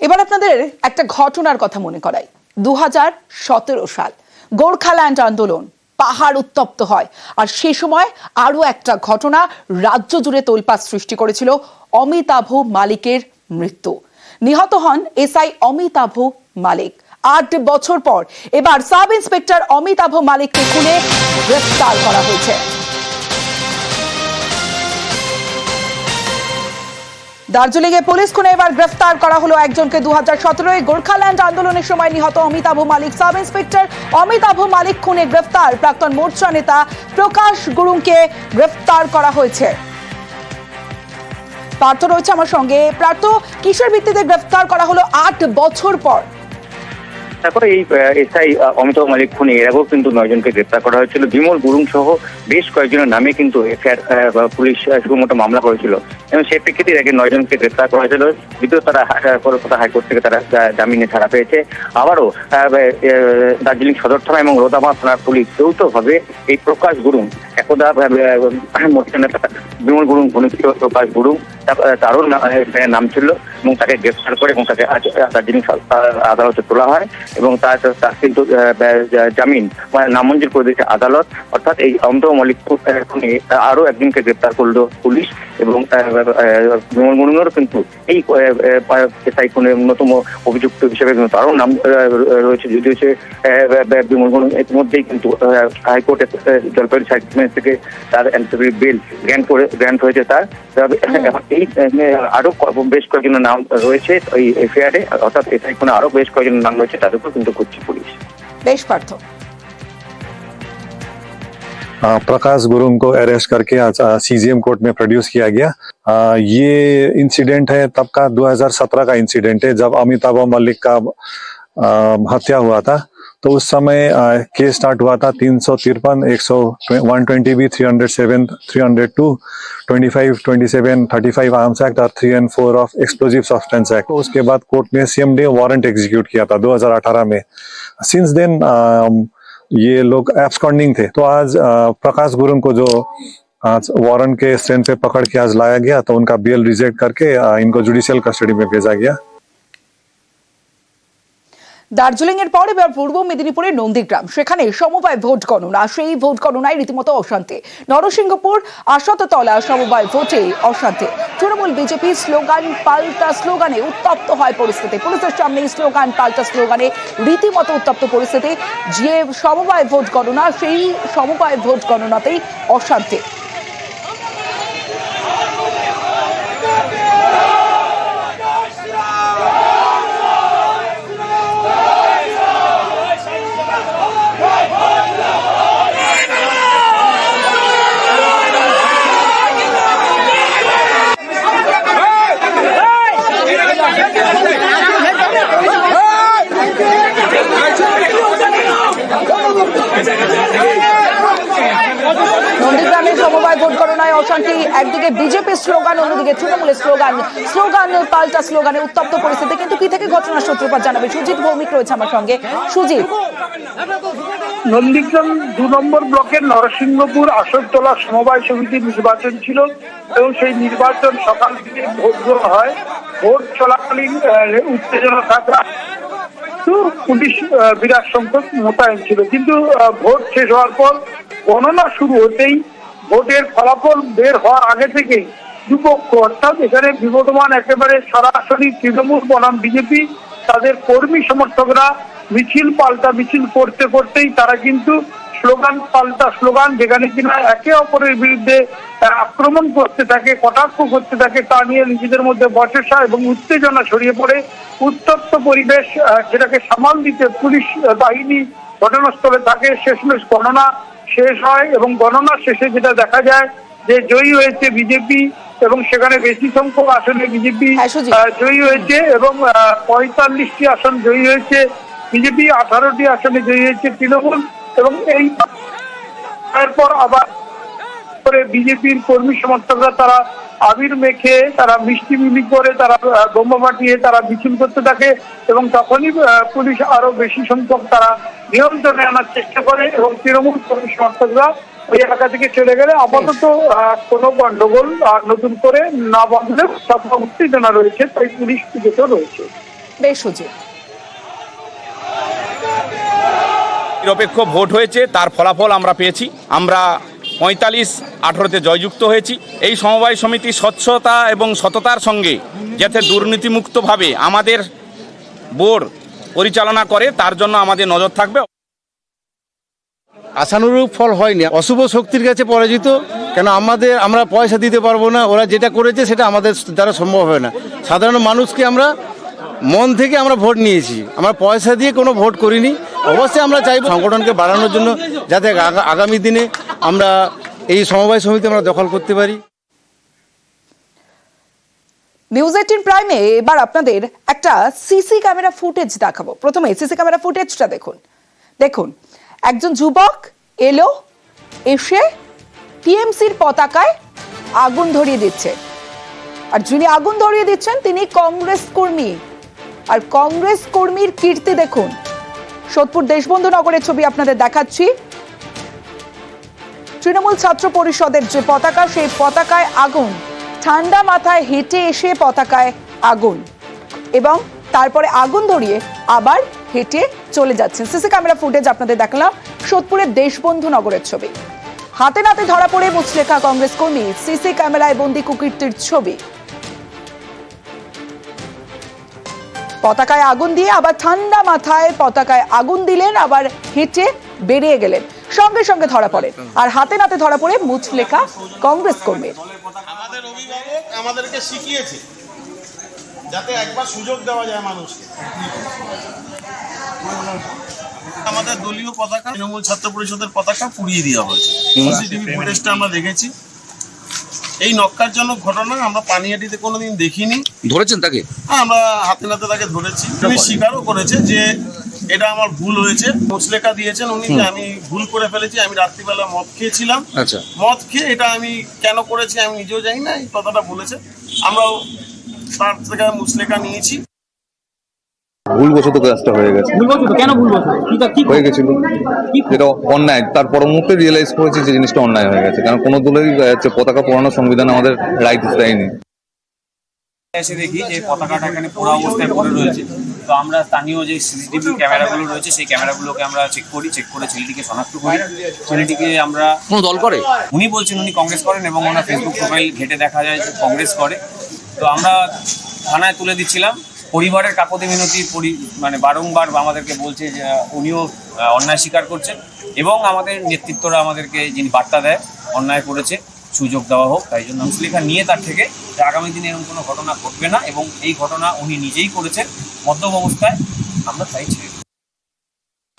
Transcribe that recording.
এবার আপনাদের একটা ঘটনার কথা মনে করাই। 2017 সাল গোর্খাল্যান্ড আন্দোলন, পাহাড় উত্তপ্ত হয়, আর সেই সময় আরো একটা ঘটনা রাজ্য জুড়ে তোলপাড় সৃষ্টি করেছিল। অমিতাভ মালিকের মৃত্যু। নিহত হন এসআই অমিতাভ মালিক। 8 বছর পর এবার সাব ইন্সপেক্টর অমিতাভ মালিককে খুনে গ্রেফতার করা হয়েছে। দার্জিলিং এ পুলিশ খুনে এবার গ্রেফতার করা হলো একজনকে। 2017 গোর্খাল্যান্ড আন্দোলনের সময় নিহত অমিতাভ মালিক। সাব ইন্সপেক্টর অমিতাভ মালিক খুনে গ্রেফতার প্রাক্তন মোর্চা নেতা প্রকাশ গুরুংকে গ্রেফতার করা হয়েছে। পার্থ রয়েছে আমার সঙ্গে। পার্থ, কিসের ভিত্তিতে গ্রেফতার করা হলো 8 বছর পর? তারপরে এই এসআই অমিতাভ মালিক খুনে এর আগেও কিন্তু 9 জনকে গ্রেপ্তার করা হয়েছিল। বিমল গুরুং সহ বেশ কয়েকজনের নামে কিন্তু পুলিশ শুধুমাত্র মামলা করেছিল এবং সেই প্রেক্ষিতে এর আগে 9 জনকে গ্রেপ্তার করা হয়েছিল। যদিও তারা কলকাতা হাইকোর্ট থেকে তারা জামিনে ছাড়া পেয়েছে। আবারও দার্জিলিং সদর থানা এবং রোদামা থানার পুলিশ যৌথভাবে এই প্রকাশ গুরুং, একদা মোর্চা নেতা বিমল গুরুং ঘনিষ্ঠ প্রকাশ গুরুং, তারও নাম ছিল এবং তাকে গ্রেফতার করে এবং তাকে দার্জিলিং আদালতে তোলা হয় এবং তার কিন্তু জামিন নামঞ্জুর করে দিয়েছে আদালত। অর্থাৎ এই অমিতাভ মালিক খুনে আরো একজনকে গ্রেপ্তার করলো পুলিশ এবং বিমল গুরুংয়েরও কিন্তু এই এসআই খুনের অন্যতম অভিযুক্ত হিসেবে তারও নাম রয়েছে। যদিও সে বিমল গুরুং ইতিমধ্যেই কিন্তু হাইকোর্টের জলপাইগুড়ি সাইড থেকে তার বেল গ্র্যান্ট হয়েছে তার। এই আরো বেশ কয়েকজনের নাম রয়েছে এই এফআইআরে, অর্থাৎ এসআই খুনে আরো বেশ কয়েকজনের নাম রয়েছে, তাদের উপর কিন্তু করছে পুলিশ। বেশ পার্থ। प्रकाश गुरुंग को अरेस्ट करके आज सीजीएम कोर्ट में प्रोड्यूस किया गया। ये इंसिडेंट है तब का 2017 का इंसिडेंट है जब अमिताभ मलिक का हत्या हुआ था। तो उस समय केस स्टार्ट हुआ था 353, 120B, 307, 302, 25, 27, 35 आर्म्स एक्ट और 3 और 4 ऑफ एक्सप्लोजिव सब्सटेंस एक्ट। तो उसके बाद कोर्ट ने सेम डे वारंट एग्जीक्यूट किया था 2018 में। सिंस देन ये लोग एब्सकॉन्डिंग थे। तो आज प्रकाश गुरुंग को जो आज वारंट के स्ट्रेंथ पे पकड़ के आज लाया गया, तो उनका बेल रिजेक्ट करके इनको जुडिशियल कस्टडी में भेजा गया। দার্জিলিং এর পর এবার পূর্ব মেদিনীপুরের নন্দীগ্রাম, সেখানে সমবায় ভোট গণনা। সেই ভোট গণনায় রীতিমতো অশান্তি। নরসিংহপুর আশাততলা সমবায় ভোটে অশান্তি। তৃণমূল বিজেপি স্লোগান পাল্টা স্লোগানে উত্তপ্ত হয় পরিস্থিতি। পুলিশের সামনে স্লোগান পাল্টা স্লোগানে রীতিমতো উত্তপ্ত পরিস্থিতি। যে সমবায় ভোট গণনা, সেই সমবায় ভোট গণনাতেই অশান্তি। নন্দীগ্রামের সমবায় ভোট গণনায় অশান্তি। একদিকে বিজেপির স্লোগান, অন্যদিকে তৃণমূলের স্লোগান। স্লোগান পাল্টা স্লোগানে উত্তপ্ত পরিস্থিতি। কিন্তু কি থেকে ঘটনার সূত্রপাত জানাবে সুজিত ভৌমিক রয়েছে আমার সঙ্গে। সুজিত, নন্দীগ্রাম 2 নম্বর ব্লকের নরসিংহপুর আশাততলা সমবায় সমিতির নির্বাচন ছিল এবং সেই নির্বাচন সকাল থেকে ভোট গ্রহণ হয়। ভোট চলাকালীন উত্তেজনা থাকা পুলিশ বিরাট সংখ্যক মোতায়েন ছিল, কিন্তু ভোট শেষ হওয়ার পর গণনা শুরু হতেই ভোটের ফলাফল বের হওয়ার আগে থেকেই দুপক্ষ, অর্থাৎ এখানে বিবদমান একেবারে সরাসরি তৃণমূল বনাম বিজেপি, তাদের কর্মী সমর্থকরা মিছিল পাল্টা মিছিল করতে করতেই তারা কিন্তু স্লোগান পাল্টা স্লোগান, যেখানে কিনা একে অপরের বিরুদ্ধে আক্রমণ করতে থাকে, কটাক্ষ করতে থাকে, তা নিয়ে নিজেদের মধ্যে বচসা এবং উত্তেজনা ছড়িয়ে পড়ে। উত্তপ্ত পরিবেশ, সেটাকে সামাল দিতে পুলিশ বাহিনী ঘটনাস্থলে থাকে। শেষমেশ গণনা শেষ হয় এবং গণনা শেষে যেটা দেখা যায় যে জয়ী হয়েছে বিজেপি এবং সেখানে বেশি সংখ্যক আসনে বিজেপি জয়ী হয়েছে এবং 45টি আসন জয়ী হয়েছে বিজেপি, 18টি আসনে জয়ী হয়েছে তৃণমূল। এবং এই এরপর আবার বিজেপির কর্মী সমর্থকরা তারা আবির মেখে, তারা মিষ্টি মিলি করে, তারা বোমা ফাটিয়ে তারা মিছিল করতে থাকে এবং তখনই পুলিশ আরো বেশি সংখ্যক তারা নিয়ন্ত্রণে আনার চেষ্টা করে এবং তৃণমূল কর্মী সমর্থকরা ওই এলাকা থেকে চলে গেলে আপাতত কোনো গন্ডগোল নতুন করে না বাঁধলে উত্তেজনা রয়েছে, তাই পুলিশ পুজোতে রয়েছে। বেসুজিত। নিরপেক্ষ ভোট হয়েছে, তার ফলাফল আমরা পেয়েছি। আমরা 45-18-তে জয়যুক্ত হয়েছি। এই সমবায় সমিতি স্বচ্ছতা এবং সততার সঙ্গে যাতে দুর্নীতিমুক্তভাবে আমাদের বোর্ড পরিচালনা করে তার জন্য আমাদের নজর থাকবে। আশানুরূপ ফল হয়নি, অশুভ শক্তির কাছে পরাজিত। কেন আমরা পয়সা দিতে পারবো না, ওরা যেটা করেছে সেটা আমাদের দ্বারা সম্ভব হয় না। সাধারণ মানুষকে আমরা মন থেকে আমরা ভোট নিয়েছি, আমরা পয়সা দিয়ে কোনো ভোট করিনি। অবশ্যই আমরা চাইব সংগঠনকে বাড়ানোর জন্য, যাতে আগামী দিনে আমরা এই সমবায় সমিতি আমরা দখল করতে পারি। নিউজ 18 প্রাইমে এবার আপনাদের একটা সিসি ক্যামেরা ফুটেজ দেখাবো। প্রথমে সিসি ক্যামেরা ফুটেজটা দেখুন। দেখুন, একজন যুবক এসে টিএমসির পতাকায় আগুন ধরিয়ে দিচ্ছে, আর যিনি আগুন ধরিয়ে দিচ্ছেন তিনি কংগ্রেস কর্মী। আর কংগ্রেস কর্মীর কীর্তি দেখুন। সোদপুর দেশবন্ধু নগরের ছবি আপনাদের দেখাচ্ছি। তৃণমূল ছাত্র পরিষদের যে পতাকা, সেই পতাকায় আগুন, ঠান্ডা মাথায় হেঁটে এসে পতাকায় আগুন, এবং তারপরে আগুন ধরিয়ে আবার হেঁটে চলে যাচ্ছেন। সিসি ক্যামেরা ফুটেজ আপনাদের দেখালাম। সোদপুরের দেশবন্ধু নগরের ছবি। হাতে নাতে ধরা পড়ে মুচলেখা কংগ্রেস কর্মী, সিসি ক্যামেরায় বন্দি কুকীর্তির ছবি। পতাকায় আগুন দিয়ে আবার ঠান্ডা মাথায় পতাকায় আগুন দিলেন, আবার হেঁটে বেরিয়ে গেলেন, সঙ্গে সঙ্গে ধরা পড়ে। আর হাতে নাতে ধরা পড়ে মুচলেখা কংগ্রেস কর্মীর। আমাদের অভিভাবক আমাদেরকে শিখিয়েছে যাতে একবার সুযোগ দেওয়া যায় মানুষকে। আমাদের দলীয় পতাকা, তৃণমূল ছাত্র পরিষদের পতাকা পুড়িয়ে দেওয়া হয়েছে। সিসিটিভি ফুটেজটা আমরা দেখেছি। এই নক্কারজনক ঘটনা আমরা পানিহাটিতে কোনোদিন দেখিনি। ধরেছেন তাকে? হ্যাঁ, আমরা হাতে নাতে তাকে ধরেছি। তিনি স্বীকারও করেছে যে এটা আমার ভুল হয়েছে। মুচলেখা দিয়েছেন উনি যে আমি ভুল করে ফেলেছি, আমি রাত্রিবেলা মদ খেয়েছিলাম। আচ্ছা, মদ খেয়ে এটা আমি কেন করেছি আমি নিজেও জানি না, এই কথাটা বলেছে। আমরাও তার থেকে মুচলেখা নিয়েছি। ভুলবশত কাজটা হয়ে গেছে। কেন ভুলবশত? হয়ে গেছিল যেটা অন্যায়, তার পরমুহূর্তে রিয়েলাইজ করেছি যে জিনিসটা অন্যায় হয়ে গেছে। কারণ কোনো দলেরই পতাকা পোড়ানোর সংবিধান আমাদের রাইট দেয়নি। এসে দেখি যে পতাকাটা এখানে পোড়া অবস্থায় পড়ে রয়েছে। তো আমরা স্থানীয় যে সিসিটিভি ক্যামেরাগুলো রয়েছে সেই ক্যামেরাগুলোকে আমরা চেক করে ছেলেটিকে শনাক্ত করি। ছেলেটিকে আমরা কোন দল করে? উনি বলছেন উনি কংগ্রেস করেন, এবং ওনার ফেসবুক প্রোফাইল ঘেটে দেখা যায় যে কংগ্রেস করে। তো আমরা থানায় তুলে দিচ্ছিলাম। পরিবারের কাকতি মিনতি মানে বারংবার আমাদেরকে বলছে যে উনিও অন্যায় স্বীকার করছেন, এবং আমাদের নেতৃত্বরা আমাদেরকে যিনি বার্তা দেয় অন্যায় করেছে সুযোগ দেওয়া হোক। তাই জন্য মুচলেখা নিয়ে তার থেকে যে আগামী দিনে এরকম কোনো ঘটনা ঘটবে না, এবং এই ঘটনা উনি নিজেই করেছেন মদ্যপ অবস্থায়, আমরা তাই ছেড়ে